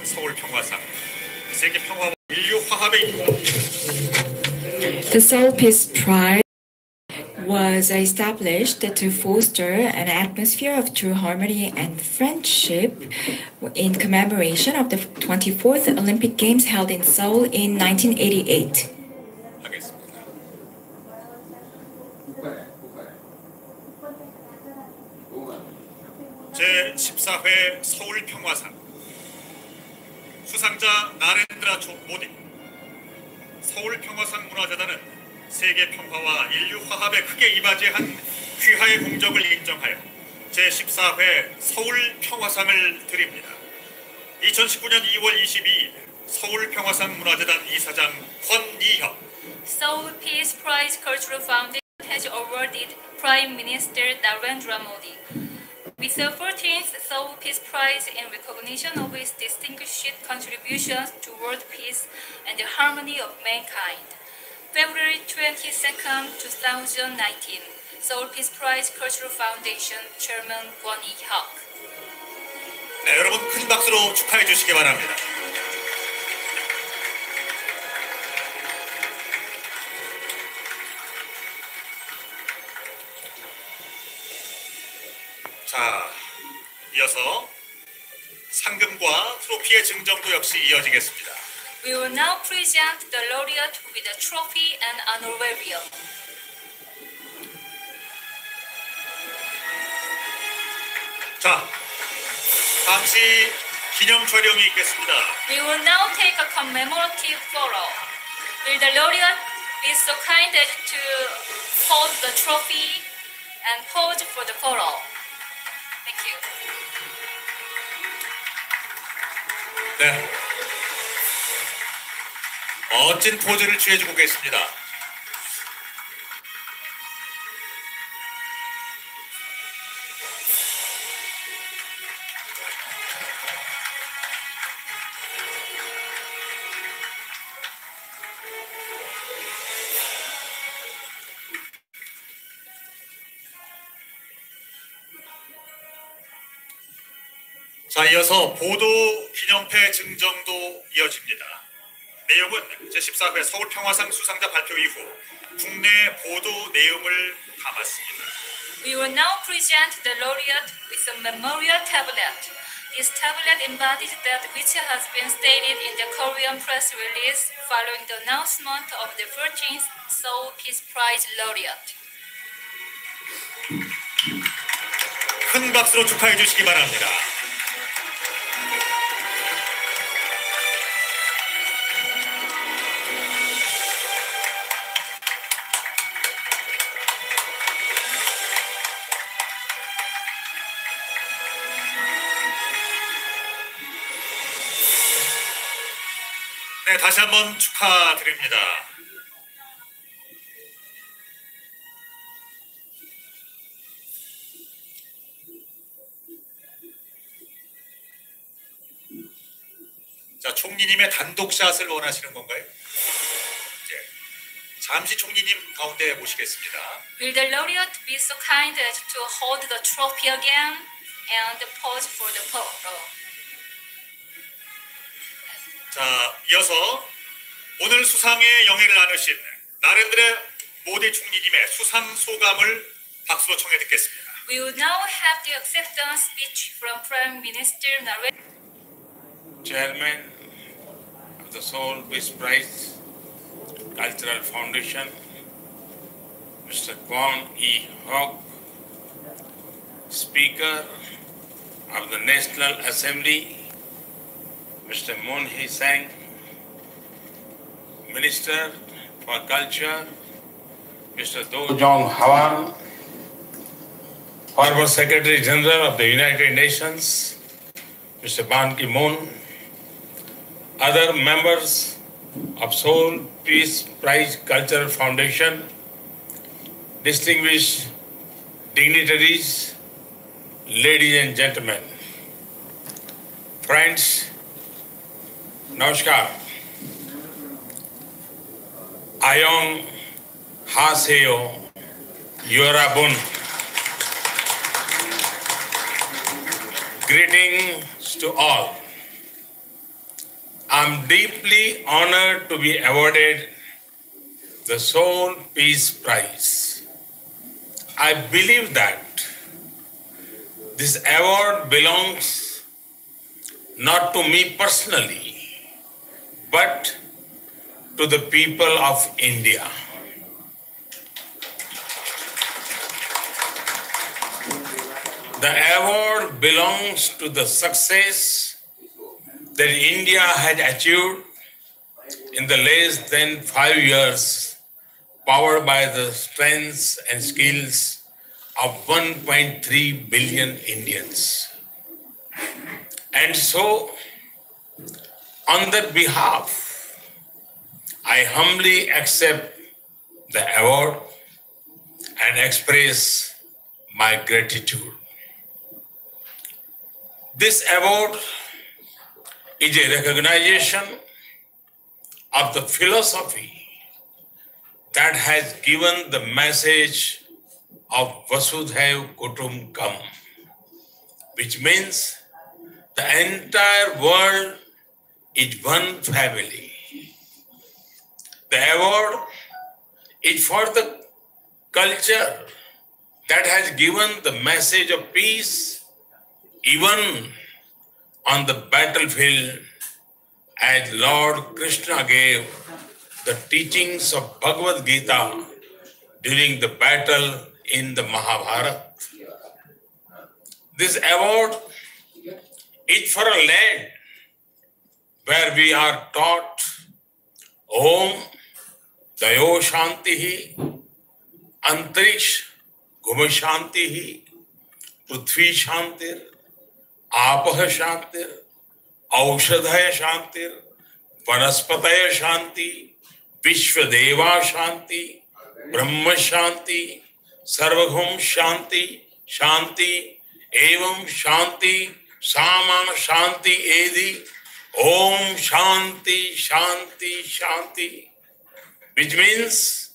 서울 평화상, 세계 평화와 인류 화합의 The Seoul Peace Prize was established to foster an atmosphere of true harmony and friendship in commemoration of the 24th Olympic Games held in Seoul in 1988. 하겠습니다. 제14회 서울 평화상 수상자 나렌드라 모디. 서울 평화상 문화재단은 세계 평화와 인류 화합에 크게 이바지한 귀하의 공적을 인정하여 제14회 서울 평화상을 드립니다. 2019년 2월 22일 서울 평화상 문화재단 이사장 권이혁. Seoul Peace Prize Cultural Foundation has awarded Prime Minister Narendra Modi with the 14th Seoul Peace Prize in recognition of his distinguished contributions to world peace and the harmony of mankind. February 22nd, 2019, Seoul Peace Prize Cultural Foundation Chairman Kwon Hee-hyuk. 네, 여러분 큰 박수로 축하해 주시기 바랍니다. 자, 이어서 상금과 트로피의 증정도 역시 이어지겠습니다. We will now present the laureate with a trophy and honorarium. 자, 잠시 기념 촬영이 있겠습니다. We will now take a commemorative photo. Will the laureate be so kind as to hold the trophy and pose for the photo? Thank you. 네. 멋진 포즈를 취해주고 계십니다. 자, 이어서 보도 기념패 증정도 이어집니다. 내용은 제14회 서울평화상 수상자 발표 이후 국내 보도 내용을 담았습니다. We will now present the laureate with a memorial tablet. This tablet embodies that which has been stated in the Korean press release following the announcement of the 14th Seoul Peace Prize laureate. 큰 박수로 축하해 주시기 바랍니다. 네, 다시 한번 축하드립니다. 자, 총리님의 단독샷을 원하시는 건가요? 네, 잠시 총리님 가운데 모시겠습니다. Will the laureate be so kind as to hold the trophy again and pose for the photo? 자, 이어서 오늘 수상의 영예를 나누신 나렌드라 모디 총리님의 수상 소감을 박수로 청해 듣겠습니다. We will now have the acceptance speech from Prime Minister Narendra. Chairman of the Seoul Peace Prize Cultural Foundation, Mr. Kwon Hee-hyuk, Speaker of the National Assembly, Mr. Moon Hee-sang, Minister for Culture, Mr. Do Jong-hwan, former Secretary General of the United Nations, Mr. Ban Ki-moon, other members of Seoul Peace Prize Cultural Foundation, distinguished dignitaries, ladies and gentlemen, friends, Namaskar. Ayong Haseo Yorabun. Greetings to all. I'm deeply honored to be awarded the Seoul Peace Prize. I believe that this award belongs not to me personally, but to the people of India. The award belongs to the success that India had achieved in the less than 5 years, powered by the strengths and skills of 1.3 billion Indians. And so, on that behalf, I humbly accept the award and express my gratitude. This award is a recognition of the philosophy that has given the message of Vasudhaiv Kutumbakam, which means the entire world is one family. The award is for the culture that has given the message of peace even on the battlefield, as Lord Krishna gave the teachings of Bhagavad Gita during the battle in the Mahabharata. This award is for a land where we are taught Om Dayo Shantihi Antariksh Guma Shantihi Prithvi Shantir Apah Shantir Aushadhaya Shantir Vanaspataya Shanti Vishwadeva Shanti Brahma Shanti Sarvabhaum Shanti Shanti Evam Shanti Sama Shanti Edi Om Shanti Shanti Shanti, which means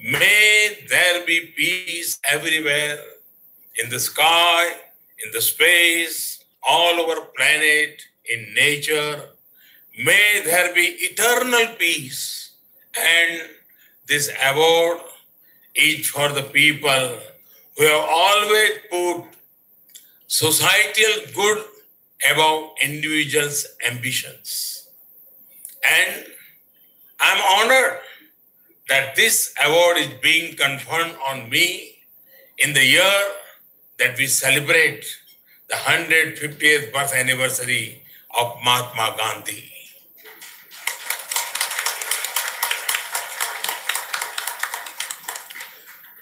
may there be peace everywhere, in the sky, in the space, all over planet, in nature. May there be eternal peace. And this award is for the people who have always put societal good above individuals' ambitions. And I'm honored that this award is being conferred on me in the year that we celebrate the 150th birth anniversary of Mahatma Gandhi.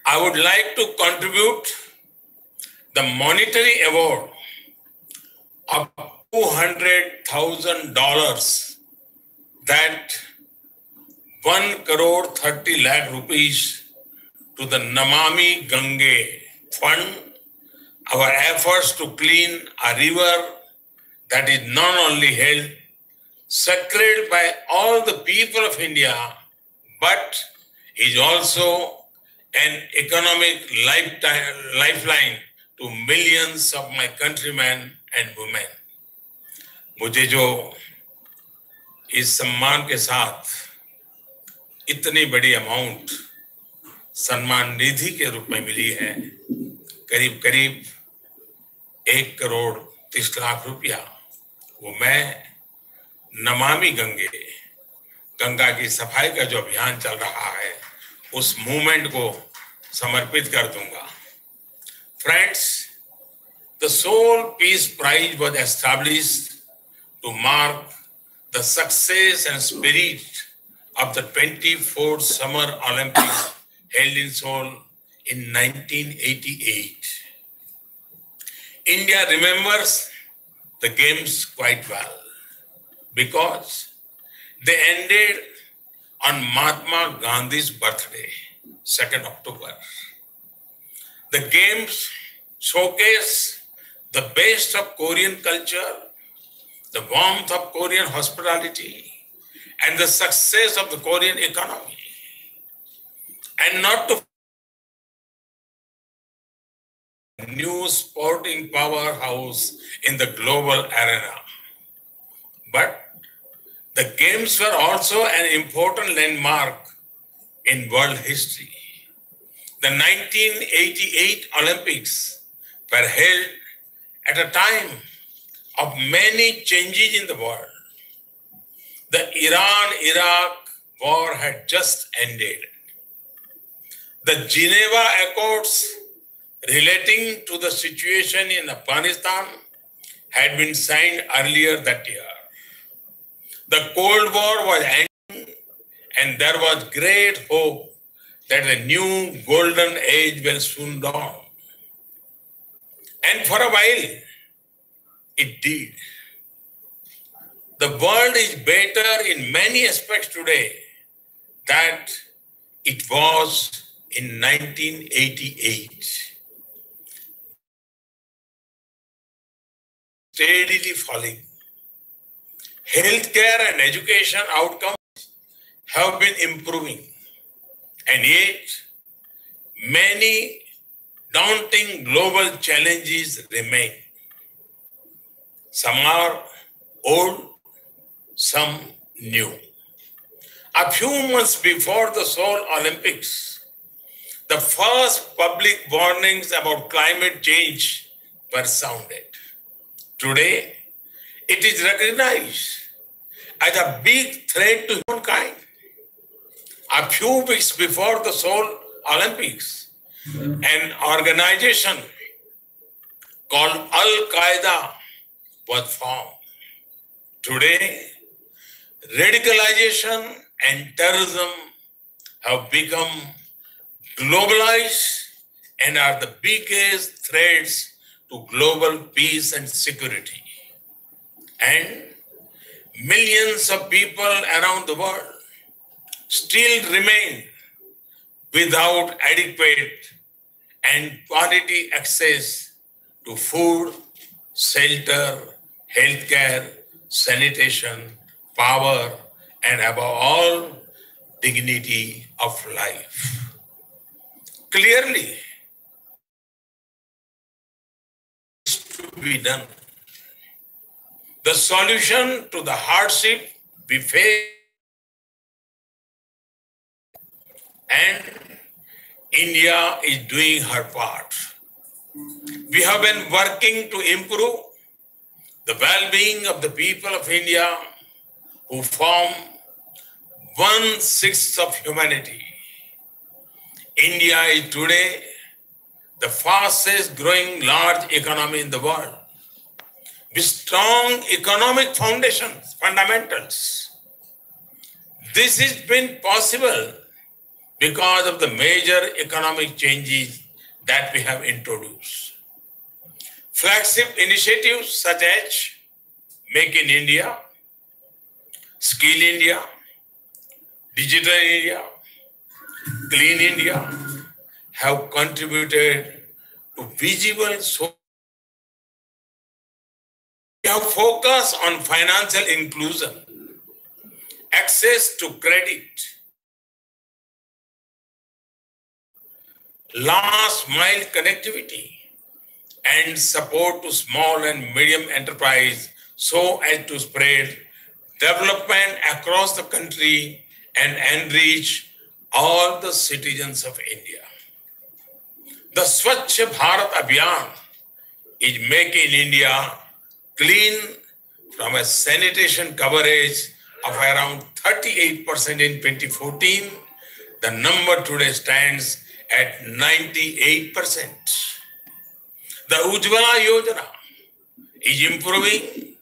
I would like to contribute the monetary award of $200,000 that 1 crore 30 lakh rupees to the Namami Gange fund, our efforts to clean a river that is not only held sacred by all the people of India, but is also an economic lifeline to millions of my countrymen and women. मुझे जो इस सम्मान के साथ इतनी बड़ी amount Samman Nidhi के रूप में मिली है, करीब करीब 1 करोड़ 30 लाख रुपया, वो मैं नमामि गंगे, गंगा की सफाई का जो अभियान चल रहा है, उस मूवमेंट को समर्पित कर दूंगा. Friends, the Seoul Peace Prize was established to mark the success and spirit of the 24th Summer Olympics held in Seoul in 1988. India remembers the games quite well because they ended on Mahatma Gandhi's birthday, 2nd October. The games showcase the best of Korean culture, the warmth of Korean hospitality, and the success of the Korean economy. And not to new sporting powerhouse in the global arena, but The Games were also an important landmark in world history. The 1988 Olympics were held at a time of many changes in the world. The Iran-Iraq war had just ended. The Geneva Accords relating to the situation in Afghanistan had been signed earlier that year. The Cold War was ending, and there was great hope that a new golden age will soon dawn. And for a while, it did. The world is better in many aspects today than it was in 1988. Steadily falling. Healthcare and education outcomes have been improving, and yet many daunting global challenges remain. Some are old, some new. A few months before the Seoul Olympics, the first public warnings about climate change were sounded. Today, it is recognized as a big threat to humankind. A few weeks before the Seoul Olympics, an organization called Al-Qaeda was formed. Today, radicalization and terrorism have become globalized and are the biggest threats to global peace and security. And millions of people around the world still remain without adequate and quality access to food, shelter, healthcare, sanitation, power, and above all, dignity of life. Clearly, it's to be done. The solution to the hardship we face, and India is doing her part. We have been working to improve the well-being of the people of India, who form 1/6 of humanity. India is today the fastest growing large economy in the world, with strong economic foundations, fundamentals. This has been possible because of the major economic changes that we have introduced. Flagship initiatives such as Make in India, Skill India, Digital India, Clean India have contributed to visible social. We have focused on financial inclusion, access to credit, last mile connectivity, and support to small and medium enterprise so as to spread development across the country and enrich all the citizens of India. The Swachh Bharat Abhiyan is making India clean from a sanitation coverage of around 38% in 2014. The number today stands at 98%. The Ujjwala Yojana is improving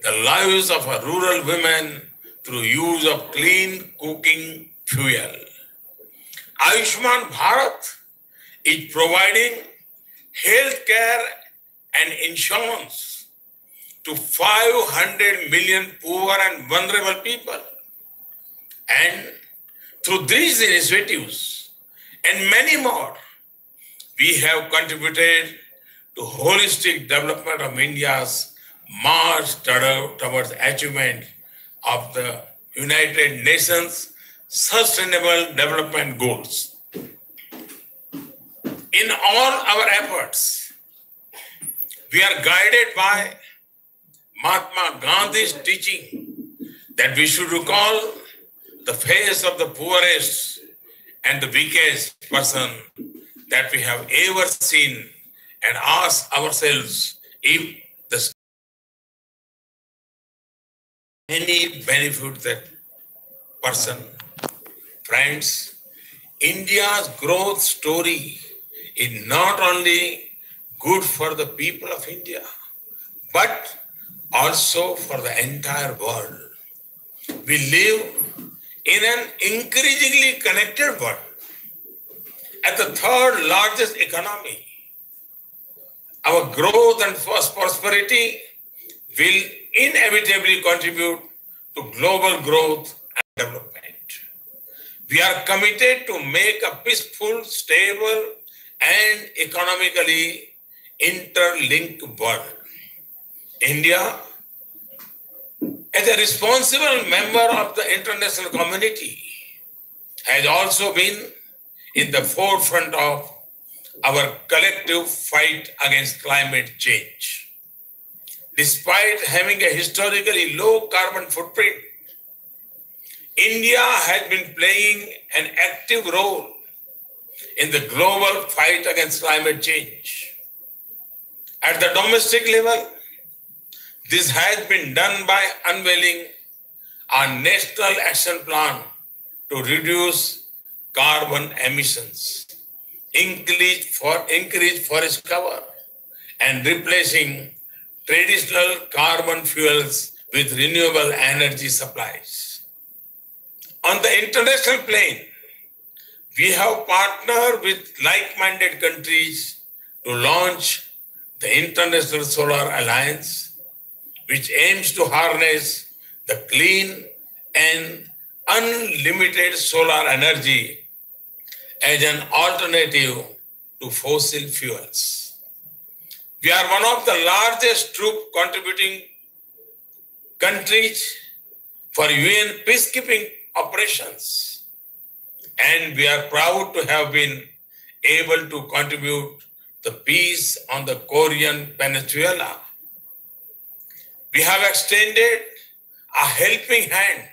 the lives of our rural women through use of clean cooking fuel. Ayushman Bharat is providing health care and insurance to 500 million poor and vulnerable people. And through these initiatives and many more, we have contributed to holistic development of India's march towards achievement of the United Nations Sustainable Development Goals. In all our efforts, we are guided by Mahatma Gandhi's teaching that we should recall the face of the poorest and the weakest person that we have ever seen and ask ourselves if the any benefit that person. Friends, India's growth story is not only good for the people of India, but also for the entire world. We live in an increasingly connected world. As the third largest economy, our growth and prosperity will inevitably contribute to global growth and development. We are committed to make a peaceful, stable, and economically interlinked world. India, as a responsible member of the international community, has also been in the forefront of our collective fight against climate change. Despite having a historically low carbon footprint, India has been playing an active role in the global fight against climate change. At the domestic level, this has been done by unveiling our National Action Plan to reduce carbon emissions, increase forest cover, and replacing traditional carbon fuels with renewable energy supplies. On the international plane, we have partnered with like-minded countries to launch the International Solar Alliance, which aims to harness the clean and unlimited solar energy as an alternative to fossil fuels. We are one of the largest troop contributing countries for UN peacekeeping operations, and we are proud to have been able to contribute the peace on the Korean Peninsula. We have extended a helping hand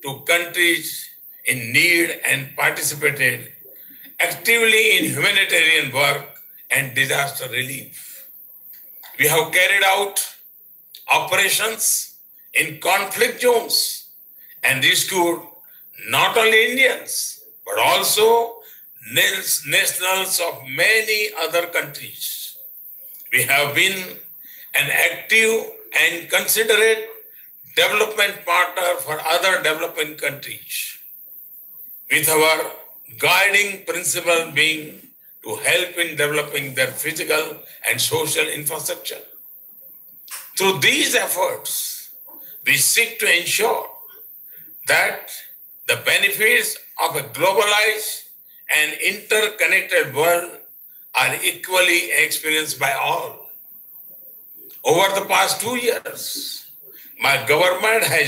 to countries in need and participated actively in humanitarian work and disaster relief. We have carried out operations in conflict zones and rescued not only Indians, but also nationals of many other countries. We have been an active and considerate development partner for other developing countries, with our guiding principle being to help in developing their physical and social infrastructure. Through these efforts, we seek to ensure that the benefits of a globalized and interconnected world are equally experienced by all. Over the past 2 years, my government has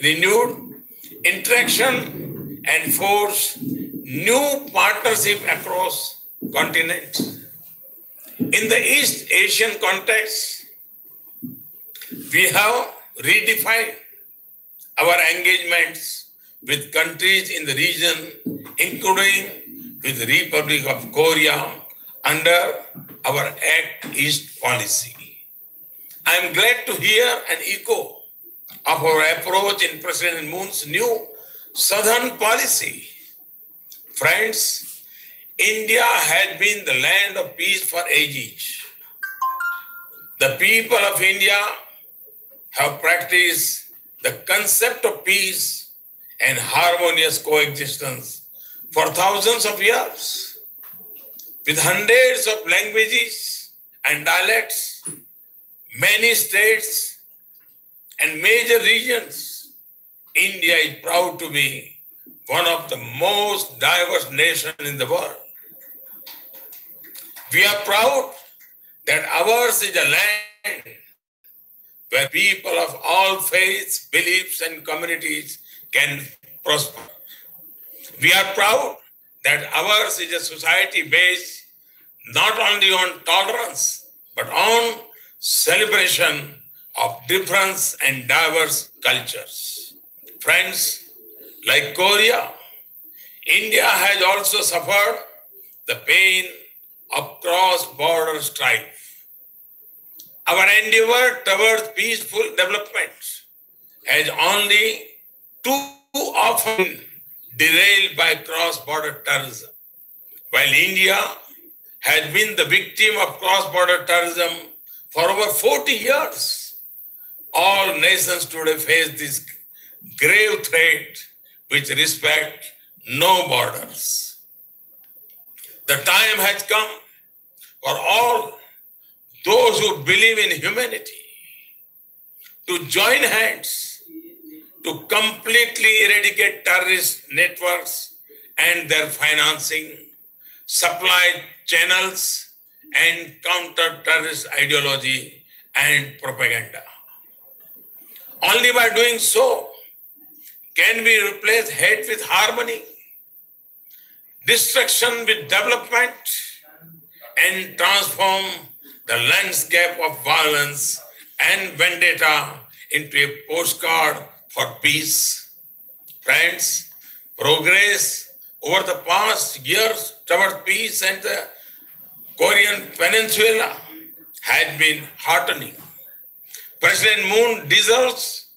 renewed interaction and forged new partnership across continents. In the East Asian context, we have redefined our engagements with countries in the region, including with the Republic of Korea under our Act East policy. I am glad to hear an echo of our approach in President Moon's new Southern policy. Friends, India has been the land of peace for ages. The people of India have practiced the concept of peace and harmonious coexistence for thousands of years. With hundreds of languages and dialects, many states and major regions, India is proud to be one of the most diverse nations in the world. We are proud that ours is a land where people of all faiths, beliefs, and communities can prosper. We are proud that ours is a society based not only on tolerance, but on celebration of different and diverse cultures. Friends, like Korea, India has also suffered the pain of cross-border strife. Our endeavor towards peaceful development has only too often derailed by cross-border terrorism. While India has been the victim of cross-border terrorism for over 40 years, all nations today face this grave threat which respect no borders. The time has come for all those who believe in humanity to join hands to completely eradicate terrorist networks and their financing, supply channels, and counter terrorist ideology and propaganda. Only by doing so can we replace hate with harmony, destruction with development, and transform the landscape of violence and vendetta into a postcard for peace. Friends, progress over the past years toward peace and the Korean Peninsula has been heartening. President Moon deserves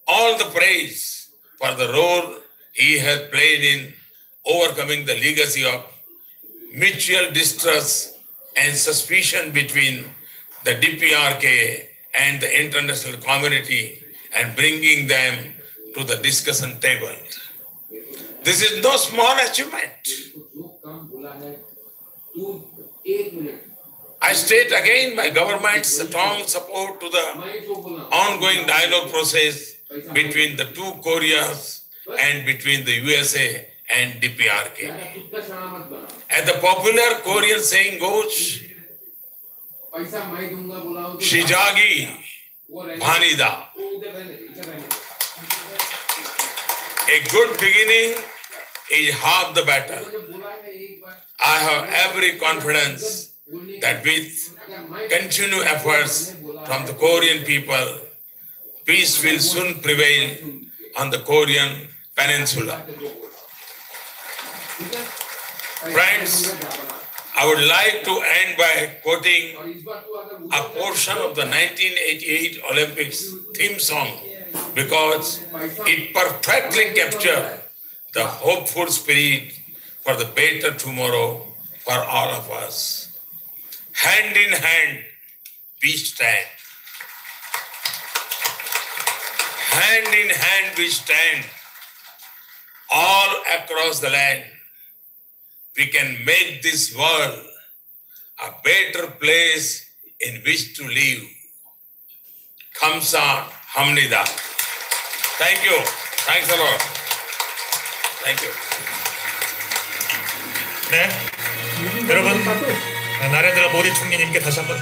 all the praise for the role he has played in overcoming the legacy of mutual distrust and suspicion between the DPRK and the international community and bringing them to the discussion table. This is no small achievement. I state again my government's strong support to the ongoing dialogue process between the two Koreas and between the USA and DPRK. As the popular Korean saying goes, Shijagi Bhanida. A good beginning is half the battle. I have every confidence that with continued efforts from the Korean people, peace will soon prevail on the Korean Peninsula. Friends, I would like to end by quoting a portion of the 1988 Olympics theme song because it perfectly captures the hopeful spirit for the better tomorrow for all of us. Hand in hand, we stand. Hand in hand, we stand. All across the land, we can make this world a better place in which to live. Kamsa Hamnida. Thank you. Thanks a lot. Thank you. 네, 여러분 나레드라 모디 총리님께 다시 한번